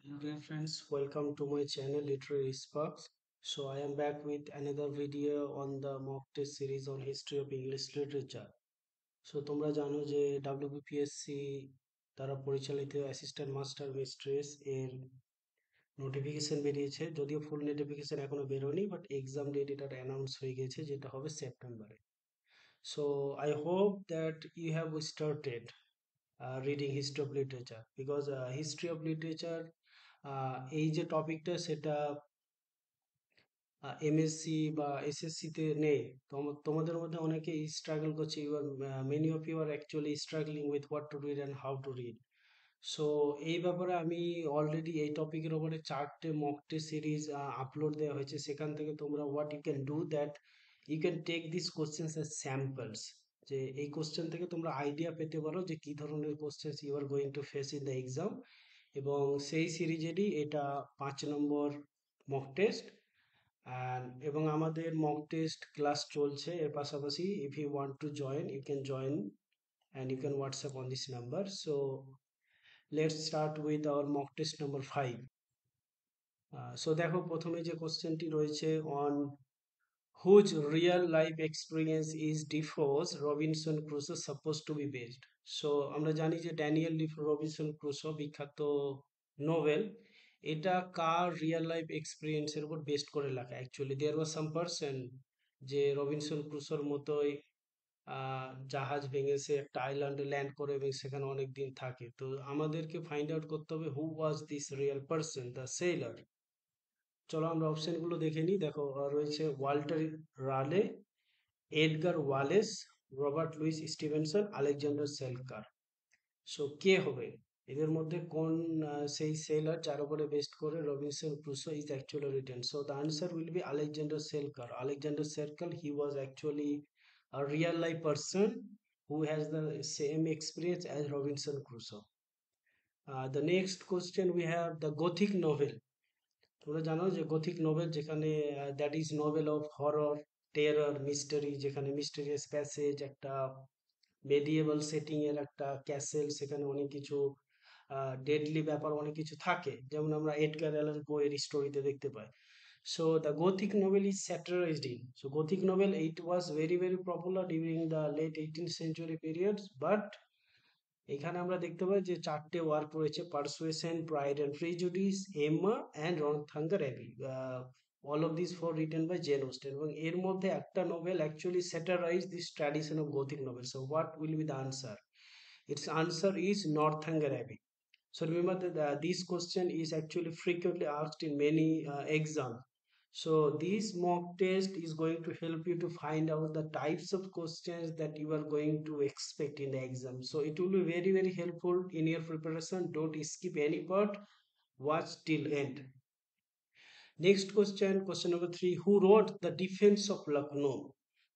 Hello dear friends, welcome to my channel Literary Sparks. So I am back with another video on the mock test series on history of English literature. So তোমরা জানো যে WBPSC দ্বারা পরিচালিত assistant master mistress এর notification বেরিয়েছে, যদিও ফুল notification এখনো বেরোয়নি, বাট এক্সাম ডেট এটা অ্যানাউন্স হয়ে গেছে, যেটা হবে সেপ্টেম্বরে। So I hope that you have started reading history of literature, because history of literature এই যে টপিকটা সেটা এমএসসি বা এসএসসি তে নেই। তোমাদের মধ্যে অনেকে স্ট্রাগল করছে, you are many of you are actually struggling with what to read and how to read. So এই ব্যাপারে আমি অলরেডি এই টপিকের উপরে 4টে মক টেস্ট সিরিজ আপলোড দেওয়া হয়েছে। সেখান থেকে তোমরা what you can do that you can take this questions as samples, যে এই কোশ্চেন থেকে তোমরা আইডিয়া পেতে পারো যে কি ধরনের questions you are going to face in the exam. এবং সেই সিরিজেরই এটা 5 নম্বর মক টেস্ট। এবং আমাদের মক টেস্ট ক্লাস চলছে এর পাশাপাশি। If you want to join you can join and you can WhatsApp on this number. So let's start with our mock test number 5. So দেখো প্রথমে যে কোশ্চেনটি রয়েছে, on whose real life experience is Defoe's Robinson Crusoe supposed to be based? So আমরা জানি যে Daniel Defoe Robinson Crusoe বিখ্যাত novel, এটা কার রিয়েল লাইফ এক্সপিরিয়েন্সের উপর বেস্ড করে লেখা। Actually there was some person যে রবিনসন ক্রুসোর মতোই জাহাজ ভেঙে সে একটা আইল্যান্ডে ল্যান্ড করে এবং সেখানে অনেক দিন থাকে। তো আমাদেরকে ফাইন্ড আউট করতে হবে who was this real person, the sailor. চলো আমরা অপশনগুলো দেখে নিই। দেখো রয়েছে Walter Raleigh, Edgar Wallace, Robert Louis Stevenson, Alexander Selkirk. So কে হবে এদের মধ্যে কোন সেই সেলার যার উপরে বেস্ট করে Robinson Crusoe is actually written? So the answer will be Alexander Selkirk. Alexander Selkirk, he was actually a real life person who has the same experience as Robinson Crusoe. The next question we have the Gothic novel. তোমরা জানো যে Gothic novel যেখানে that is novel of horror, terror, mystery, যেখানে mysterious passage, একটা মেডিয়েভাল setting এর একটা castle, সেখানে অনেক কিছু ডেডলি ব্যাপার অনেক কিছু থাকে, যেমন আমরা এডগার অ্যালান পো এর স্টোরিতে দেখতে পাই। So the Gothic novel is satirized in. So Gothic novel, it was very popular during the late 18th century periods, but এখানে আমরা দেখতে পাই যে 4টে ওয়ার্ক রয়েছে: Persuasion, Pride and Prejudice, Emma and Northanger Abbey. All of this for written by Jane Austen. এবং এর মধ্যে একটা novel actually satirise this tradition of Gothic novel. So what will be the answer? its answer is Northanger Abbey. So remember that this question is actually frequently asked in many exams. So this mock test is going to help you to find out the types of questions that you are going to expect in the exam. So it will be very helpful in your preparation. Don't skip any part. Watch till end. Next question, question number 3. Who wrote The Defense of Lucknow?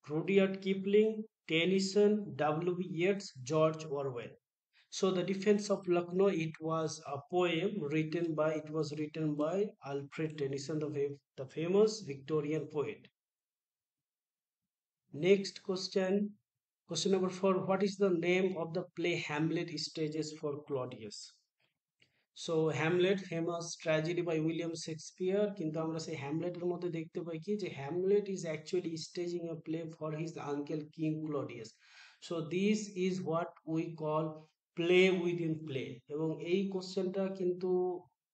Rudyard Kipling, Tennyson, W.B. Yeats, George Orwell. So the Defense of Lucknow, it was a poem written by Alfred Tennyson, the famous Victorian poet. Next question, question number 4. What is the name of the play Hamlet stages for Claudius? So Hamlet, famous tragedy by William Shakespeare, কিন্তু আমরা সেই হ্যামলেটের মধ্যে দেখতে পাই কি যে Hamlet is actually staging a play for his uncle king Claudius. So this is what we call play within play. এবং এই কোশ্চেনটা কিন্তু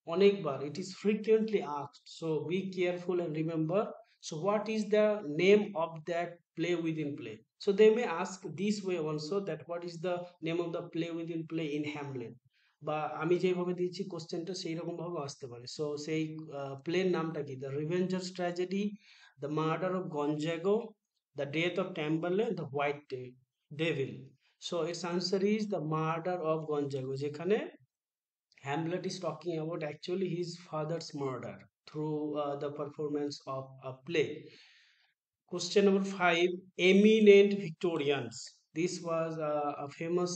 অনেকবার it is frequently asked, so be careful and remember. So what is the name of that play within play? So they may ask this way also, that what is the name of the play within play in Hamlet, বা আমি যেভাবে দিয়েছি কোশ্চেনটা সেই রকম ভাবে আসতে পারে। সো সেই প্লের নামটা কি? The Revenger's Tragedy, the Murder of Gonzago, the death of Tamburlaine, the White Devil. So its answer is the Murder of Gonzago, যেখানে Hamlet is talking about actually his father's murder through the performance of a play. Question number 5. Eminent Victorians. This was a famous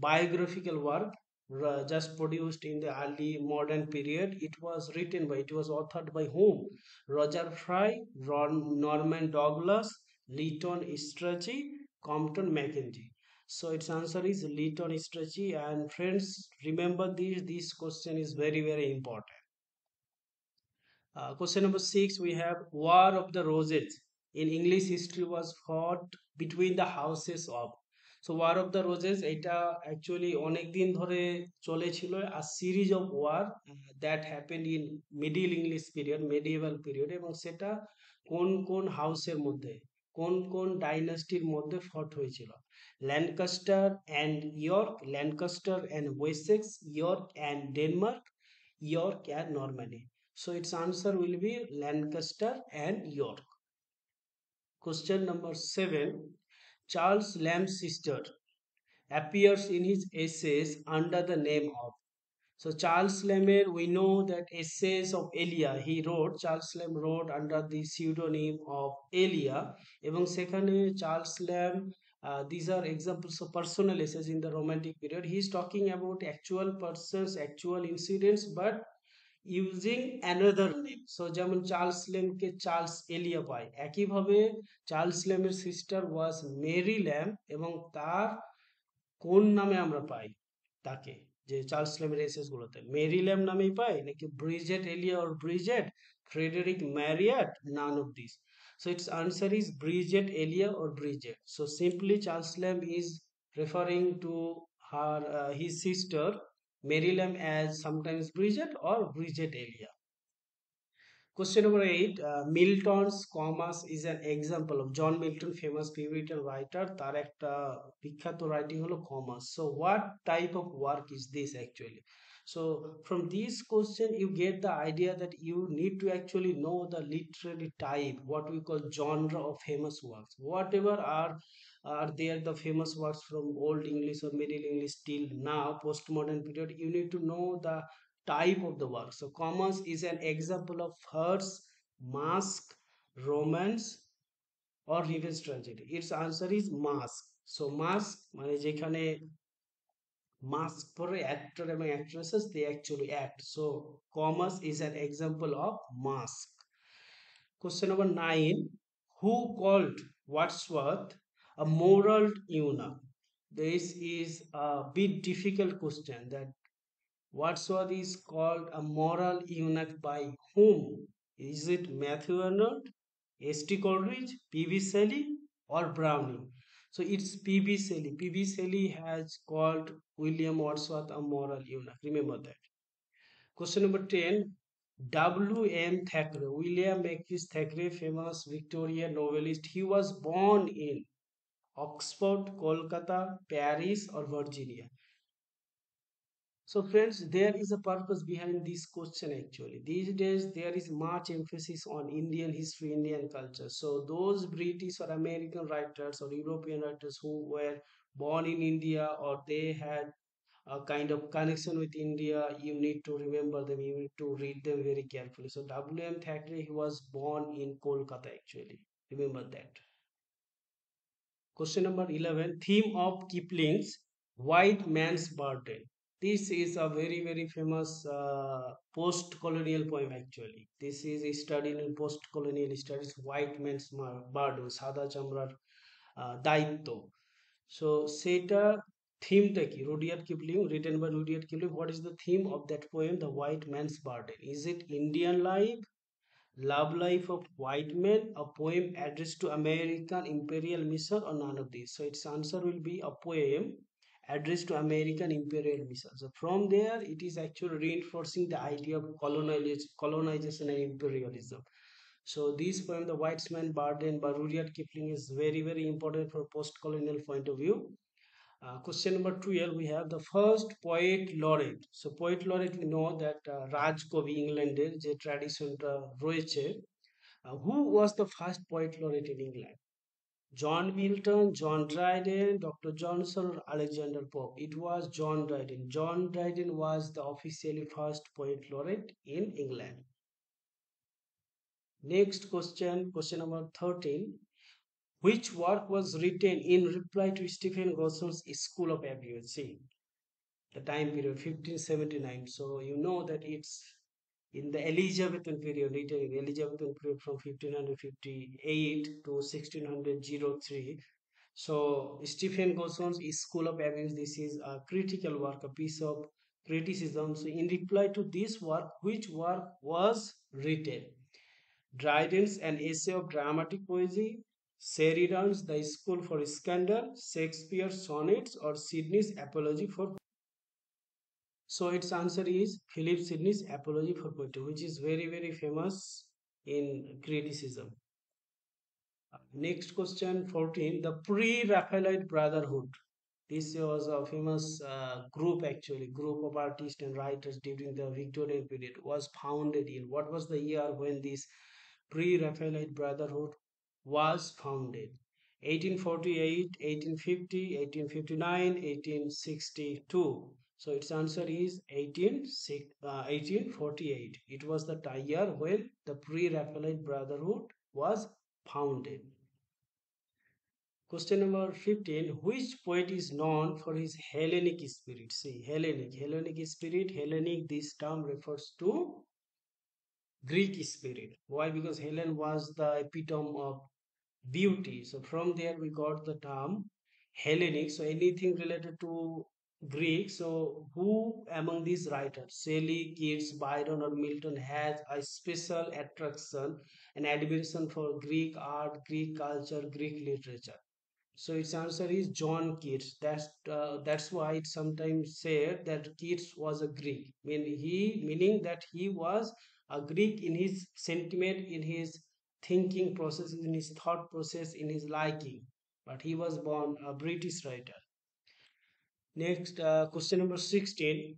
biographical work just produced in the early modern period. It was authored by whom? Roger Fry, Norman Douglas, Leighton Strachey, Compton Mackenzie. So its answer is Lytton Strachey. And friends, remember this question is very, very important. Question number 6, we have War of the Roses in English history was fought between the houses of. So War of the Roses এটা actually অনেক দিন ধরে চলেছিল, a series of war that happened in middle English period, medieval period, এবং সেটা কোন কোন হাউসের মধ্যে, কোন কোন ডাইনাস্টির মধ্যে ফট হয়েছিল? Lancaster and York, Lancaster and Wessex, York and Denmark, York and Normandy. So its answer will be Lancaster and York. Question number 7. Charles Lamb's sister appears in his essays under the name of. So Charles Lamb, we know that essays of Elia he wrote. Charles Lamb wrote under the pseudonym of Elia. এবং সেখানে Charles Lamb, these are examples of personal essays in the Romantic period. He is talking about actual persons, actual incidents, but using another name. So যেমন চার্লস ল্যাম্বকে Charles Elia পাই, একইভাবে Charles ল্যাম্বের sister was Mary Lamb, এবং তার কোন নামে আমরা পাই তাকে, যে চার্লস ল্যাম্বের এসেস গুলোতে মেরি ল্যাম্ব নামেই পাই, নাকি Bridget Elia or Bridget, Frederick Marryat, none of this? So its answer is Bridget Elia or Bridget. So simply Charles Lamb is referring to her his sister Mary Lamb as sometimes Bridget or Bridget Elia. Question number 8. Milton's Comus is an example of John Milton, famous Puritan writer. তার একটা বিখ্যাত writing হলো Comus. So what type of work is this actually? So from this question you get the idea that you need to actually know the literary type, what we call genre of famous works. Whatever are there the famous works from Old English or Middle English till now, postmodern period, you need to know the type of the work. So commerce is an example of farce, mask, romance or revenge tragedy. Its answer is mask. So mask মানে যেখানে mask পরে actor এবং actresses they actually act. So commerce is an example of mask. Question number 9. Who called Wordsworth a moral eunuch? This is a bit difficult question, that Wordsworth is called a moral eunuch by whom? Is it Matthew Arnold, S.T. Coleridge, P.B. Shelley, or Browning? So it's P.B. Shelley. P.B. Shelley has called William Wordsworth a moral eunuch. Remember that. Question number 10. W.M. Thackeray, William Makepeace Thackeray, famous Victorian novelist. He was born in Oxford, Kolkata, Paris, or Virginia. So friends, there is a purpose behind this question actually. These days there is much emphasis on Indian history, Indian culture. So those British or American writers or European writers who were born in India or they had a kind of connection with India, you need to remember them, you need to read them very carefully. So W.M. Thackeray, he was born in Kolkata actually. Remember that. Question number 11. Theme of Kipling's White Man's Burden. This is a very, very famous post-colonial poem actually. This is studied in post-colonial studies, White Man's Burden, Sada Chamrar দায়িত্ব। So সেটা থিমটা কি? Rudyard Kipling, written by Rudyard Kipling. What is the theme of that poem, The White Man's Burden? Is it Indian life, Love Life of White Men, a poem addressed to American imperial mission, or none of these? So its answer will be a poem addressed to American imperial mission. So from there, it is actually reinforcing the idea of colonization and imperialism. So this poem, The White Man's Burden by Rudyard Kipling, is very, very important for post-colonial point of view. Question number 12, we have the first poet laureate. So poet laureate, we know that রাজকবি ইংল্যান্ডের যে ট্র্যাডিশনটা রয়েছে, who was the first poet laureate in England? John Milton, John Dryden, Dr. Johnson, or Alexander Pope? It was John Dryden. John Dryden was the officially first poet laureate in England. Next question, question number 13. Which work was written in reply to Stephen Gosson's School of Aviation? The time period 1579. So you know that it's in the Elizabethan period, written in Elizabethan period from 1558 to 1603. So Stephen Goson's School of Abuse, this is a critical work, a piece of criticism. So in reply to this work, which work was written? Dryden's An Essay of Dramatic Poesy, Sheridan's The School for Scandal, Shakespeare's Sonnets, or Sidney's Apology for. So its answer is Philip Sidney's Apology for Poetry, which is very very famous in criticism. Next question 14. The Pre-Raphaelite Brotherhood. This was a famous group, actually, group of artists and writers during the Victorian period. Was founded in what was the year when this Pre-Raphaelite Brotherhood was founded? 1848, 1850, 1859, 1862. So its answer is 1848. It was the year when the Pre-Raphaelite Brotherhood was founded. Question number 15. Which poet is known for his Hellenic spirit? See, Hellenic spirit, Hellenic, this term refers to Greek spirit. Why? Because Helen was the epitome of beauty. So from there we got the term Hellenic. So anything related to Greek. So who among these writers, Shelley, Keats, Byron, or Milton, has a special attraction and admiration for Greek art, Greek culture, Greek literature? So its answer is John Keats. That's why it's sometimes said that Keats was a Greek. Meaning that he was a Greek in his sentiment, in his thinking process, in his thought process, in his liking. But he was born a British writer. Next, question number 16.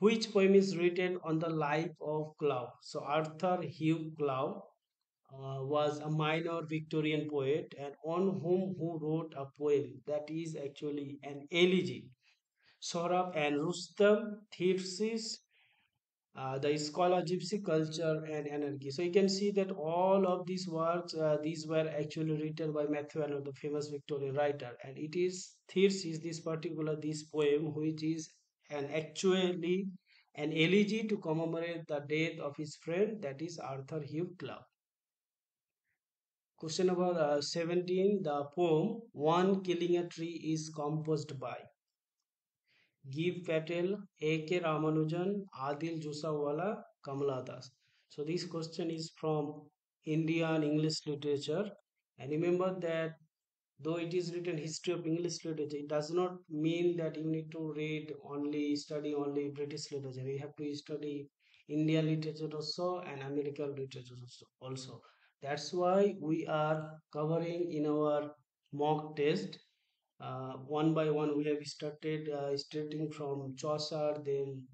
Which poem is written on the life of Clough? So Arthur Hugh Clough was a minor Victorian poet and on who wrote a poem that is actually an elegy. Sohrab and Rustam, Thyrsis, the scholar gypsy culture and anarchy. So you can see that all of these works, these were actually written by Matthew Arnold, the famous Victorian writer, and it is Thyrsis, this poem, which is actually an elegy to commemorate the death of his friend, that is Arthur Hugh Clough. Question number 17. The poem One Killing a Tree is composed by Giv Patel, A.K. Ramanujan, Adil Jusawala, Kamala Das. So this question is from Indian English literature. And remember that though it is written history of English literature, it does not mean that you need to study only British literature. You have to study Indian literature also and American literature also. That's why we are covering in our mock test one by one. We have started starting from Chaucer, then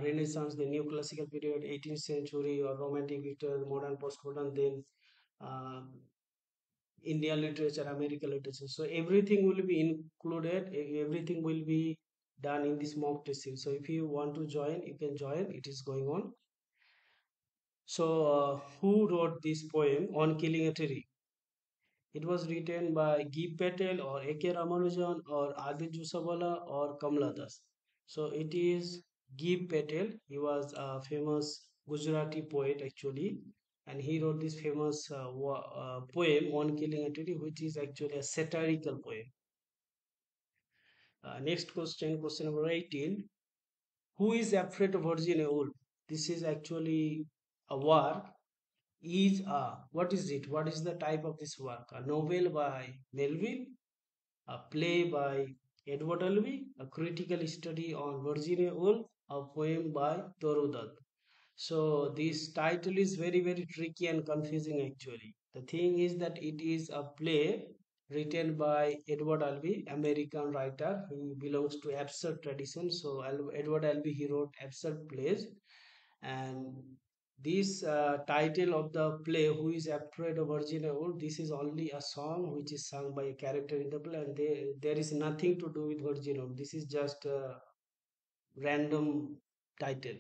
Renaissance, the New Classical period, 18th century, or Romantic literature, modern, postmodern, then uh, Indian literature, American literature. So everything will be included. Everything will be done in this mock testing. So if you want to join, you can join. It is going on. So who wrote this poem on killing a tree? It was written by G. Patel or A.K. Ramanujan or Adi Jusawala or Kamala Das. So it is G. Patel. He was a famous Gujarati poet actually, and he wrote this famous poem on killing a tree, which is actually a satirical poem. Next question, question number 18. Who is afraid of Virginia Woolf? This is actually a work. What is it? What is the type of this work? A novel by Melville, a play by Edward Albee, a critical study on Virginia Woolf, a poem by Toru Dutt. So this title is very very tricky and confusing actually. The thing is that it is a play written by Edward Albee, American writer who belongs to absurd tradition. So Edward Albee, he wrote absurd plays, and this title of the play, Who is Afraid of Virginia Woolf, this is only a song which is sung by a character in the play, and there is nothing to do with Virginia Woolf. This is just a random title.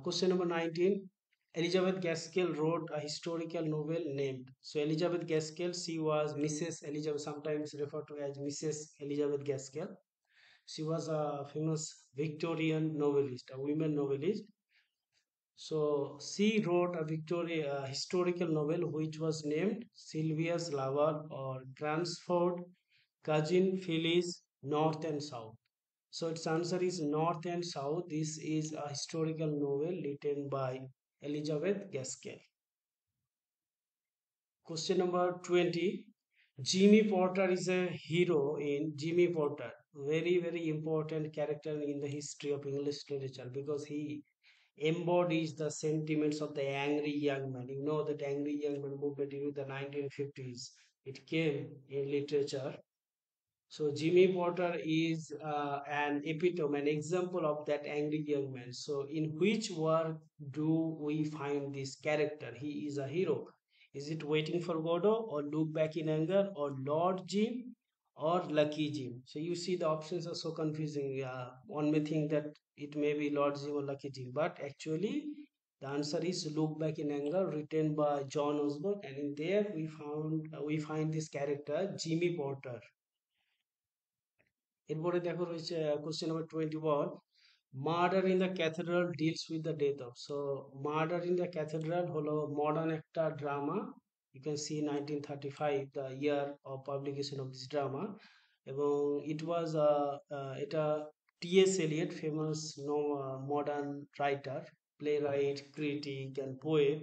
Question number 19. Elizabeth Gaskell wrote a historical novel named. So Elizabeth Gaskell, she was Mrs. Elizabeth, sometimes referred to as Mrs. Elizabeth Gaskell. She was a famous Victorian novelist, a women novelist. So she wrote a Victoria historical novel which was named Sylvia's Lover or Cransford, Cousin Phyllis, North and South. So its answer is North and South. This is a historical novel written by Elizabeth Gaskell. Question number 20. Jimmy Porter is a hero in Jimmy Porter. Very, very important character in the history of English literature because he embodies the sentiments of the angry young man. You know that angry young man movement during the 1950s. It came in literature. So Jimmy Potter is an epitome, an example of that angry young man. So in which work do we find this character? He is a hero. Is it Waiting for Godot or Look Back in Anger or Lord Jim or Lucky Jim? So you see the options are so confusing. One may think that it may be Lord Jim or Lucky Jim, but actually the answer is Look Back in Anger, written by John Osborne, and in there we find this character Jimmy Potter. এরপরে দেখো রয়েছে question number 21. Murder in the Cathedral deals with the death of, so Murder in the Cathedral হলো modern একটা drama. You can see 1935 the year of publication of this drama. এবং it was এটা TS Eliot, famous modern writer, playwright, critic and poet,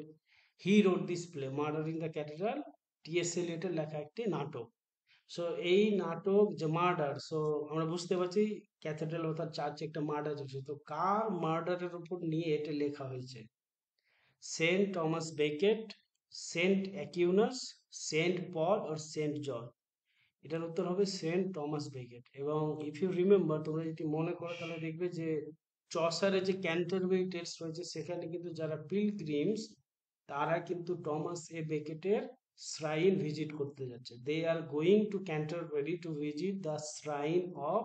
he wrote this play Murder in the Cathedral. TS এলিয়টের লেখা একটি নাটক. So এই নাটক যে murder, so আমরা বুঝতে পারছি ক্যাথেড্রাল অর্থাৎ চার্চে একটা মার্ডার হচ্ছে, তো কার মার্ডারের উপর নিয়ে এটা লেখা হয়েছে? Saint Thomas Becket, Saint Aquinas, Saint Paul আর সেন্ট জন? এটার উত্তর হবে সেন্ট টমাস বেকেট. এবং ইফ ইউ রিমেম্বার, তোমরা যদি মনে করো তাহলে দেখবে যে চসারের যে ক্যান্টারবেরি টেক্সট রয়েছে সেখানে কিন্তু যারা পিলগ্রিমস তারা কিন্তু টমাস এ বেকেটের শ্রাইন ভিজিট করতে যাচ্ছে. They are going to Canterbury to visit the shrine of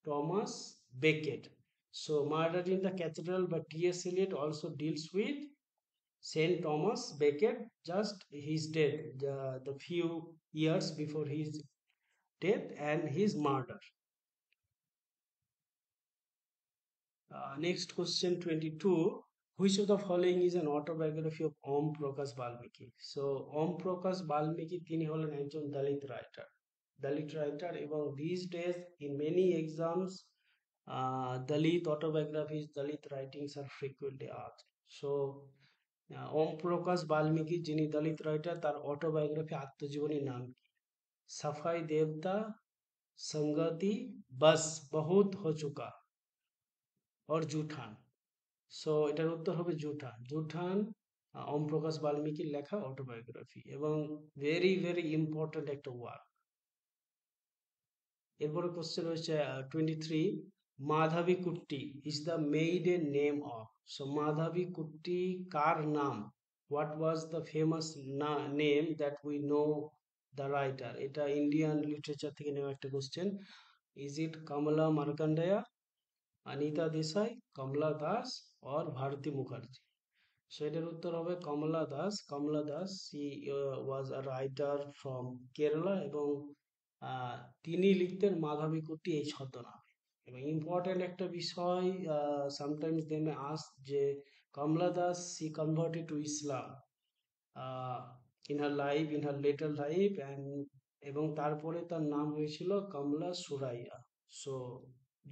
Thomas Becket. So Murder in the Cathedral by T.S. Eliot also deals with Saint Thomas Becket, just his death, the few years before his death and his murder. Next question 22. Which of the following is an autobiography of Om Prakash Balmiki? So Om Prakash Balmiki তিনি হলেন একজন দলিত writer, দলিত writer, এবং these days in many exams Dalit autobiographies, Dalit writings are frequently asked. So ওম প্রকাশ বাল্মীকি যিনি দলিত writer, তার autobiography আত্মজীবনীর নাম কি? সাফাই দেবতা, संगति, बस बहुत हो चुका और জুঠান? সো এটার উত্তর হবে জুঠান. জুঠান ওম প্রকাশ বাল্মীকির লেখা অটোবায়োগ্রাফি এবং ভেরি ভেরি ইম্পর্টেন্ট একটা ওয়ার্ক. এরপরে কোশ্চেন রয়েছে 23. Madhavi Kutty is the maiden name of, so Madhavi Kutty কার নাম? What was the famous name that we know the writer? এটা ইন্ডিয়ান লিটারেচার থেকে নেওয়া একটা question. Is it Kamala Markandaya, Anita Desai, Kamala Das or Bharati Mukherjee? So এটার উত্তর হবে Kamala Das. Kamala Das, she was a writer from Kerala এবং তিনি লিখতেন মাধবীকুট্টি এই ছদ্মনামে. এবং ইম্পর্টেন্ট একটা বিষয়, সামটাইমস দে মে আস্ক যে Kamala Das she converted to Islam in her life, in her later life, and এবং তারপরে তার নাম হয়েছিল Kamala Suraiya. So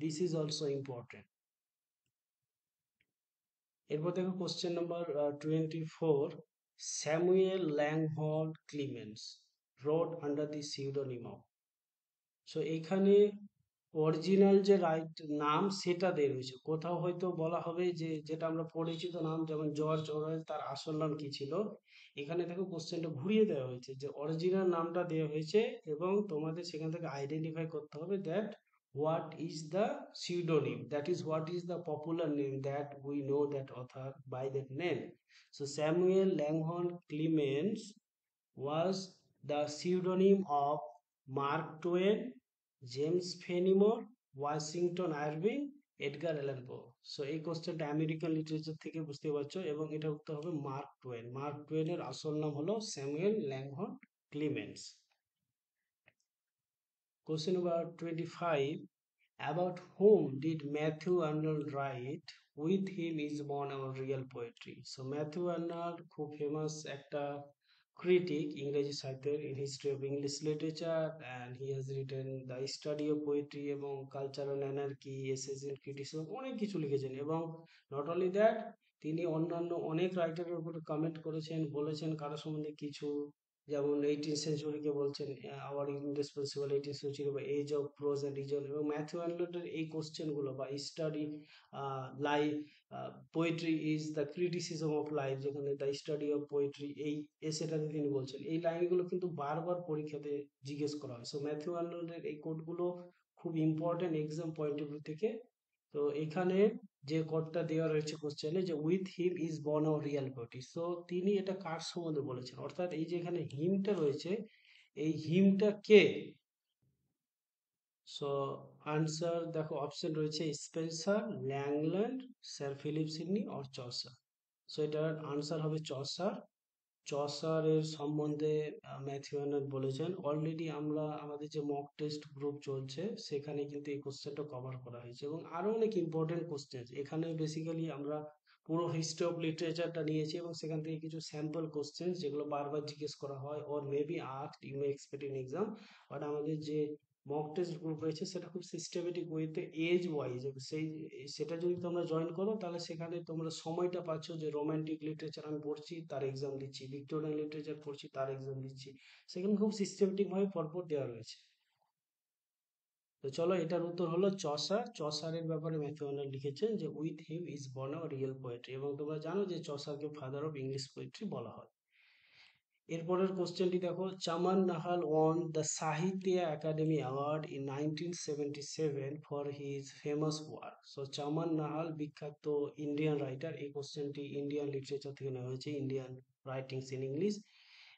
this is also important. এরপর দেখো question number 24. Samuel Langhorne Clemens wrote under the pseudonym of, so এখানে original যে রাইট নাম সেটা দেওয়া হয়েছে. কোথাও হয়তো বলা হবে যে যেটা আমরা পরিচিত নাম, যেমন জর্জ অরওয়েল, তার আসল নাম কি ছিল? এখানে দেখো কোশ্চেনটা ঘুরিয়ে দেওয়া হয়েছে যে অরিজিনাল নামটা দেওয়া হয়েছে এবং তোমাদের সেখান থেকে আইডেন্টিফাই করতে হবে that what is the pseudonym, that is what is the popular name that we know that author by that name. So Samuel Langhorne Clemens was the pseudonym of Mark Twain, James Fenimore, Washington Irving, Edgar Allan Poe? So এই কোশ্চেনটা American literature থেকে বুঝতে পারছো এবং এটা উত্তর হবে mark two one. Mark টোয়েনের আসল নাম হলো Samuel Langhorne Clemens. Question number 25. About whom did Matthew Arnold write with him is born our real poetry. So Matthew Arnold খুব ফেমাস একটা critic ইংরেজি সাহিত্যের in history of English literature, and he has written the study of poetry এবং cultural anarchy, essays in criticism, অনেক কিছু লিখেছেন। এবং not only that, তিনি অন্যান্য অনেক রাইটারের উপরে কমেন্ট করেছেন, বলেছেন কারো সম্বন্ধে কিছু, যেমন 18th সেঞ্চুরিকে বলছেন আওয়ার ইন্ডিসপেন্সিবল 18th সেঞ্চুরি বা age of prose and reason. এবং ম্যাথিউ আর্নল্ডের এই কোশ্চেন গুলো বা study life poetry is the criticism of life, যেখানে দ্য স্টাডি অফ পোয়েট্রি, এই এসেটাতে তিনি বলছেন, এই লাইনগুলো কিন্তু বারবার পরীক্ষাতে জিজ্ঞেস করা হয়। সো ম্যাথিউ আর্নল্ডের এই কোটগুলো খুব important exam point of view থেকে। তো এখানে যে কোটটা দেওয়া রয়েছে কোশ্চেনে, যে with him is born our real poetry, so তিনি এটা কার সম্বন্ধে বলেছেন, অর্থাৎ এই যে এখানে হিমটা রয়েছে, এই হিমটা কে? সো আনসার দেখো, অপশন রয়েছে Spenser, Langland, Sir Philip Sidney or Chaucer. So এটার আনসার হবে চসার। চসারের সম্বন্ধে ম্যাথিউ আর্নল্ড বলেছেন। অলরেডি আমরা আমাদের যে মক টেস্ট গ্রুপ চলছে সেখানে কিন্তু এই কোশ্চেনটা কভার করা হয়েছে, এবং আরো অনেক ইম্পর্টেন্ট কোশ্চেন এখানে। বেসিক্যালি আমরা পুরো হিস্ট্রি অফ লিটারেচারটা নিয়েছি, এবং সেখান থেকে কিছু স্যাম্পল কোশ্চেন যেগুলো বারবার জিজ্ঞেস করা হয়, or maybe asked you may expect in exam. But আমাদের যে মক টেস্ট গ্রুপ রয়েছে সেটা খুব সিস্টেমেটিক ওয়েতে এজ ওয়াইজ, সেটা যদি তোমরা জয়েন করো তাহলে সেখানে তোমরা সময়টা পাচ্ছ, যে রোমান্টিক লিটারেচার আমি পড়ছি তার এক্সাম দিচ্ছি, ভিক্টোরিয়ান লিটারেচার পড়ছি তার এক্সাম দিচ্ছি, সেখানে খুব সিস্টেমেটিক ভাবে পরপর দেওয়া রয়েছে। তো চলো, এটার উত্তর হলো চসার। চসারের ব্যাপারে ম্যাথিউ আর্নল্ড লিখেছেন যে with him is born a real poetry, এবং তোমরা জানো যে চসারকে ফাদার অফ ইংলিশ পোয়েট্রি বলা হয়। এরপরের কোশ্চেনটি দেখো, Chaman Nahal won the Sahitya Akademi award in 1977 for his famous work. So Chaman Nahal বিখ্যাত ইন্ডিয়ান রাইটার, এই কোশ্চেনটি ইন্ডিয়ান লিটারেচার থেকে নেওয়া হয়েছে, ইন্ডিয়ান রাইটিংস ইন ইংলিশ।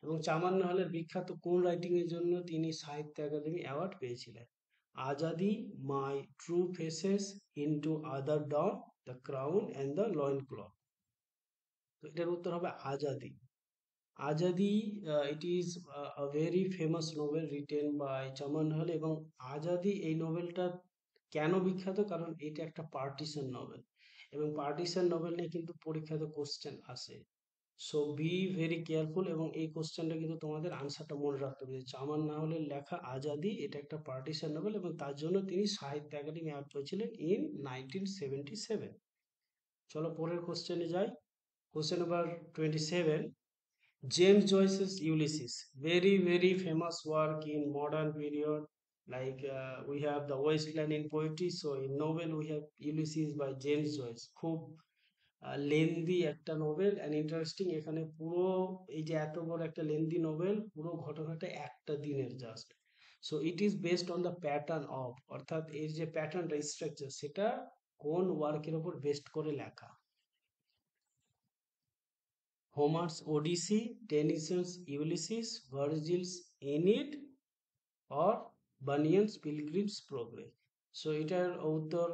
এবং চামান নাহালের বিখ্যাত কোন রাইটিং এর জন্য তিনি সাহিত্য একাডেমি অ্যাওয়ার্ড পেয়েছিলেন? Azadi, My True Faces, Into Another Dawn, the Crown and the Loin Cloth. তো এটার উত্তর হবে Azadi. Azadi, it is a very famous novel written by Chaman হল। এবং আজাদি এই নোবেলটা কেন বিখ্যাত, কারণ এটা একটা পার্টিশন নভেল, এবং পার্টিশন নভেল নিয়ে কিন্তু পরীক্ষাতে কোশ্চেন আসে। সো বি ভেরি কেয়ারফুল, এবং এই কোশ্চেনটা কিন্তু তোমাদের আনসারটা মনে রাখতে হবে, যে চামান নাহলের লেখা আজাদি এটা একটা পার্টিশন নভেল, এবং তার জন্য তিনি সাহিত্য একাডেমি অ্যাওয়ার্ড পেয়েছিলেন ইন 1977। চলো পরের কোশ্চেনে যাই। Question number 27, James Joyce's Ulysses, very very famous work in modern period. Like we have the Wasteland in poetry, so in novel we have Ulysses by James Joyce. খুব লেন্দি একটা Nobel and interesting. এখানে পুরো এই যে এত বড় একটা lengthy Nobel, পুরো ঘটনাটা একটা দিনের just. So it is based on the pattern of, অর্থাৎ এর যে প্যাটার্নটা স্ট্রাকচার সেটা কোন ওয়ার্কের উপর বেস্ট করে লেখা? Homer's Odyssey, Tennyson's Ulysses, Virgil's Aeneid or Bunyan's Pilgrim's Progress. So এটার উত্তর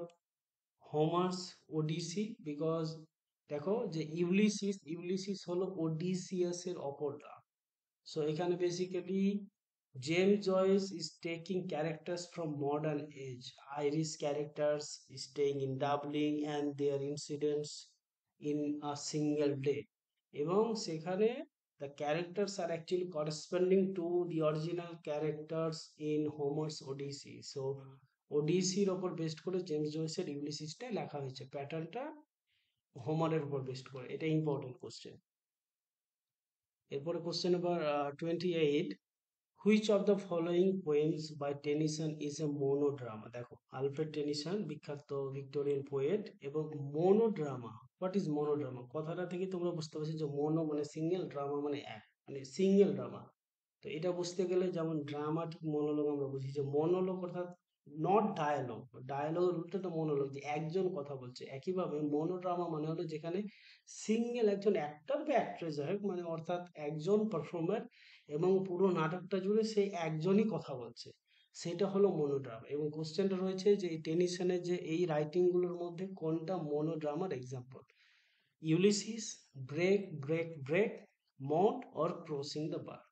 হোমার্স ওডিসি, বিকজ দেখো যে ইউলিসিস, ইউলিসিস হলো ওডিসিয়াসের অপর নাম। সো এখানে basically James Joyce is taking characters from modern age, Irish characters staying in Dublin and their incidents in a single day, এবং সেখানে the characters are actually corresponding to the original characters in Homer's Odyssey. So ওডিসির ওপর best করে James জয়েসের ইউলিসিসটা লেখা হয়েছে, প্যাটার্নটা হোমারের উপর based করে। এটা ইম্পর্টেন্ট কোশ্চেন। এরপরে question number 28, which of the following poems by Tennyson is a monodrama? দেখো, আলফ্রেড টেনিসন বিখ্যাত ভিক্টোরিয়ান পোয়েট, এবং মোনোড্রামা, হোয়াট ইজ মোনোড্রামা কথাটা থেকে তোমরা বুঝতে পারছো যে মোনো মানে সিঙ্গেল, ড্রামা মানে এক, মানে সিঙ্গেল ড্রামা। তো এটা বুঝতে গেলে যেমন ড্রামাটিক মনোলগ আমরা বুঝি, যে মনোলগ অর্থাৎ নট ডায়ালগ, ডায়ালগের উল্টোটা মনোলগ, যে একজন কথা বলছে। একইভাবে মনোড্রামা মানে হলো যেখানে সিঙ্গেল একজন অ্যাক্টর বা অ্যাক্ট্রেস হয়, মানে অর্থাৎ একজন পারফর্মার, এবং পুরো নাটকটা জুড়ে সেই একজনই কথা বলছে, সেটা হলো মনোড্রামা। এবং কোশ্চেনটা রয়েছে যে এই টেনিসনের যে এই রাইটিং গুলোর মধ্যে কোনটা মনোড্রামার example? Ulysses, Break Break Break, Maud or Crossing the Bar?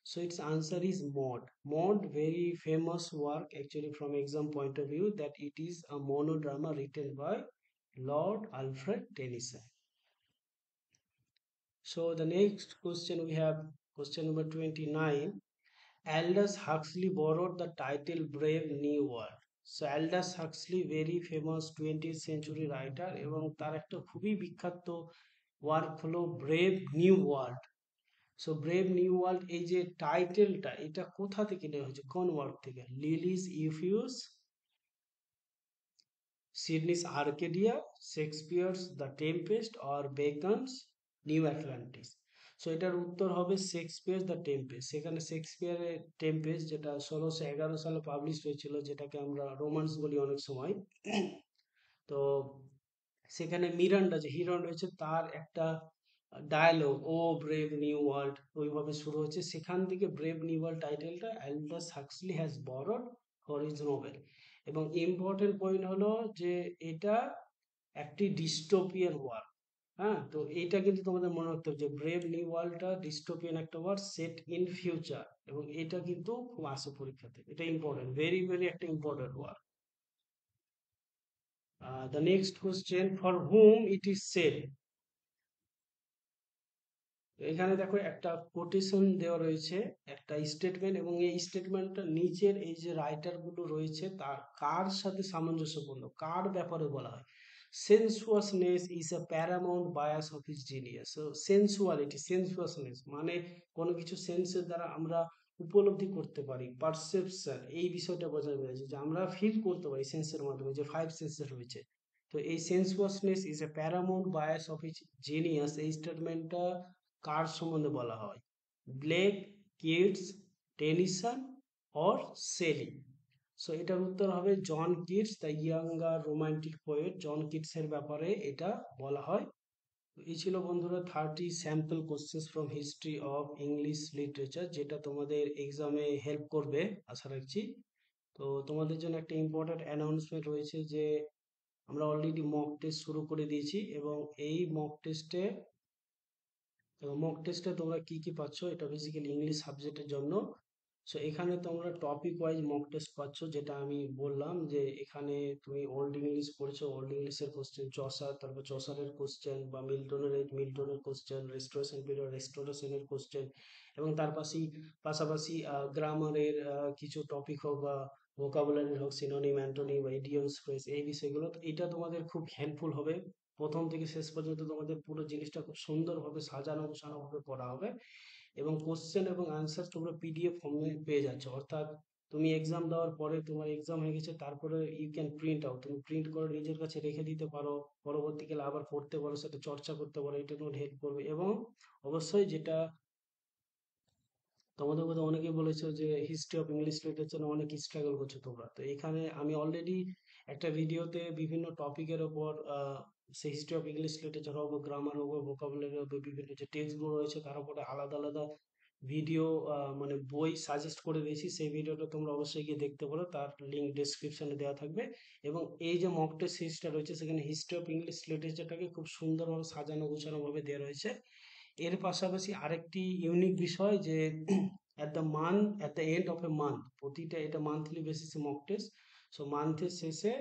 So its answer is Maud. Maud, very famous work actually from exam point of view, that it is a monodrama written by Lord Alfred Tennyson. So the next question we have, question number 29. Aldous Huxley borrowed the title Brave New World. So Aldous Huxley very famous 20th century writer এবং তার একটা খুবই বিখ্যাত work হলো brave new world. So brave new world এই যে টাইটেলটা এটা কোথা থেকে নেওয়া হয়েছে, কোন ওয়ার্ক থেকে? Lyly's Euphues, Sidney's Arcadia, Shakespeare's the Tempest or Bacon's New Atlantis. So এটার উত্তর হবে শেক্সপিয়ার দ্য টেম্পেস্ট। সেখানে শেক্সপিয়ারের টেম্পেস্ট যেটা 1611 সালে পাবলিশ হয়েছিল, যেটাকে আমরা রোমান্স বলি অনেক সময়। তো সেখানে মিরান্ডা যে হিরোইন রয়েছে তার একটা ডায়ালগ, ও ব্রেভ নিউ ওয়ার্ল্ড, ওইভাবে শুরু হচ্ছে। সেখান থেকে ব্রেভ নিউ ওয়ার্ল্ড টাইটেলটা অ্যালডাস হাক্সলি হ্যাজ বরড ফর হিজ নোবেল। এবং ইম্পর্টেন্ট পয়েন্ট হলো যে এটা একটি ডিস্টোপিয়ান ওয়ার্ক। হ্যাঁ, তো এইটা কিন্তু তোমাদের মনে রাখতে হবে যে ব্রেভ নিউ ওয়ার্ল্ডটা ডিস্টোপিয়ান একটা ওয়ার্ড, সেট ইন ফিউচার, এবং এটা কিন্তু খুব আসে পরীক্ষাতে, এটা ইম্পর্টেন্ট, ভেরি ভেরি একটা important word. The next question, for whom it is said. এখানে দেখো একটা কোটেশন দেওয়া রয়েছে, একটা স্টেটমেন্ট, এবং এই স্টেটমেন্টটা নিচের এই যে রাইটার গুলো রয়েছে তার কার সাথে সামঞ্জস্যপূর্ণ, কার ব্যাপারে বলা হয়। Sensuousness is a paramount bias of his genius. Sensuality, sensuousness মানে কোনো কিছু সেন্সের দ্বারা আমরা উপলব্ধি করতে পারি, পারসেপশন, এই বিষয়টা বোঝানো হয়েছে যে আমরা ফিল করতে পারি সেন্সের মাধ্যমে, যে ফাইভ সেন্সেস রয়েছে। তো এই sensuousness is a paramount bias of his genius, এই স্টেটমেন্টটা কার সম্বন্ধে বলা হয়? Blake, Keats, Tennyson or Shelley? So এটার উত্তর হবে John Keats, the younger romantic poet. John Keats এর ব্যাপারে এটা বলা হয়। এই ছিল বন্ধুরা 30 sample questions from history of English literature, যেটা তোমাদের এক্সামে হেল্প করবে আশা রাখছি। তো তোমাদের জন্য একটা ইম্পর্টেন্ট অ্যানাউন্সমেন্ট রয়েছে যে আমরা অলরেডি মক টেস্ট শুরু করে দিয়েছি, এবং এই মক টেস্টে তোমরা কি কি পাচ্ছ, এটা বেসিক্যালি ইংলিশ সাবজেক্টের জন্য। সো এখানে তোমরা টপিক ওয়াইজ মক টেস্ট পাচ্ছ, যেটা আমি বললাম যে এখানে তুমি ওল্ড ইংলিশ পড়েছো, ওল্ড ইংলিশের কোশ্চেন, চসার, তারপর চসারের কোশ্চেন, বা মিল্টনের কোশ্চেন, রেস্টোরেশন পিরিয়ড রেস্টোরেশনের কোশ্চেন, এবং তার পাশাপাশি গ্রামারের কিছু টপিক হোক, বা ভোকাবুলারি হোক, সিনোনিম, অ্যান্টোনিম বা ইডিয়মস ফ্রেজ, এই বিষয়গুলো। তো এটা তোমাদের খুব হেল্পফুল হবে। প্রথম থেকে শেষ পর্যন্ত তোমাদের পুরো জিনিসটা খুব সুন্দরভাবে সাজানো গোছানো ভাবে পড়া হবে, এবং কোশ্চেন এবং আনসার তোমরা পিডিএফ ফর্মে পেয়ে যাচ্ছ। অর্থাৎ তুমি এক্সাম দেওয়ার পরে, তোমার এক্সাম হয়ে গেছে, তারপরে ইউ ক্যান প্রিন্ট আউট, তুমি প্রিন্ট করে নিজের কাছে রেখে দিতে পারো, পরবর্তীকালে আবার পড়তে পারো, সেটা চর্চা করতে পারো, এটা তোমার হেল্প করবে। এবং অবশ্যই যেটা তোমাদের মধ্যে অনেকেই বলেছো যে হিস্ট্রি অফ ইংলিশ লিটারেচার অনেক স্ট্রাগল করছো তোমরা, তো এখানে আমি অলরেডি একটা ভিডিওতে বিভিন্ন টপিকের ওপর, সেই হিস্ট্রি অফ ইংলিশ লিটারেচার হোক, গ্রামার হোক, ভোকাবুলারি হোক, বিভিন্ন যে টেক্সটগুলো রয়েছে তার উপরে আলাদা আলাদা ভিডিও, মানে বই সাজেস্ট করে দিয়েছি। সেই ভিডিওটা তোমরা অবশ্যই গিয়ে দেখতে পারো, তার লিঙ্ক ডেসক্রিপশনে দেওয়া থাকবে। এবং এই যে মক টেস্ট সিরিজটা রয়েছে, সেখানে হিস্ট্রি অফ ইংলিশ লিটারেচারটাকে খুব সুন্দরভাবে সাজানো গোছানো ভাবে দেওয়া রয়েছে। এর পাশাপাশি আরেকটি ইউনিক বিষয় যে at the end of a month, প্রতিটা, এটা মান্থলি বেসিসে মক টেস্ট। সো মান্থের শেষে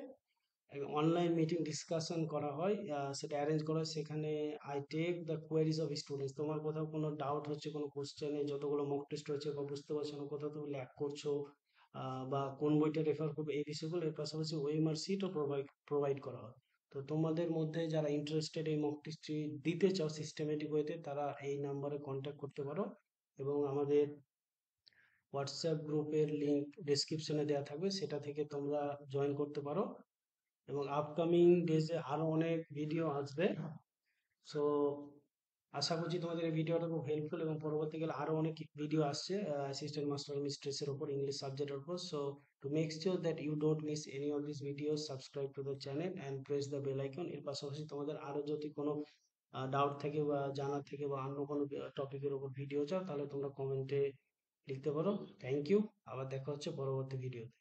অনলাইন মিটিং ডিসকাশন করা হয়, সেটা অ্যারেঞ্জ করা হয়। সেখানে I take the queries of students, তোমার কোথাও কোনো ডাউট হচ্ছে কোনো কোশ্চেনে, যতগুলো মক টেস্ট রয়েছে, বা বুঝতে পারছো না, কোথাও তুমি ল্যাক করছো, বা কোন বইটা রেফার করবে, এই বিষয়গুলো। এর পাশাপাশি ওএমআর শিটও প্রোভাইড করা হয়। তো তোমাদের মধ্যে যারা ইন্টারেস্টেড এই মক টেস্টটি দিতে চাও সিস্টেমেটিক ওয়েতে, তারা এই নাম্বারে কন্ট্যাক্ট করতে পারো, এবং আমাদের হোয়াটসঅ্যাপ গ্রুপের লিংক ডেসক্রিপশনে দেওয়া থাকবে, সেটা থেকে তোমরা জয়েন করতে পারো। এবং আপকামিং ডেজে আরো অনেক ভিডিও আসবে। সো আশা করছি তোমাদের এই ভিডিওটা খুব হেল্পফুল, এবং পরবর্তীকালে আরো অনেক ভিডিও আসছে অ্যাসিস্ট্যান্ট মাস্টার মিস্ট্রেসের উপর, ইংলিশ সাবজেক্টের উপর। So to make sure that you don't miss any of this videos, subscribe to the channel and press the bell icon. এর পাশাপাশি তোমাদের আরো যদি কোনো ডাউট থাকে, বা জানার থেকে, বা অন্য কোনো টপিকের উপর ভিডিও চাও, তাহলে তোমরা কমেন্টে লিখতে পারো। থ্যাংক ইউ, আবার দেখা হচ্ছে পরবর্তী ভিডিওতে।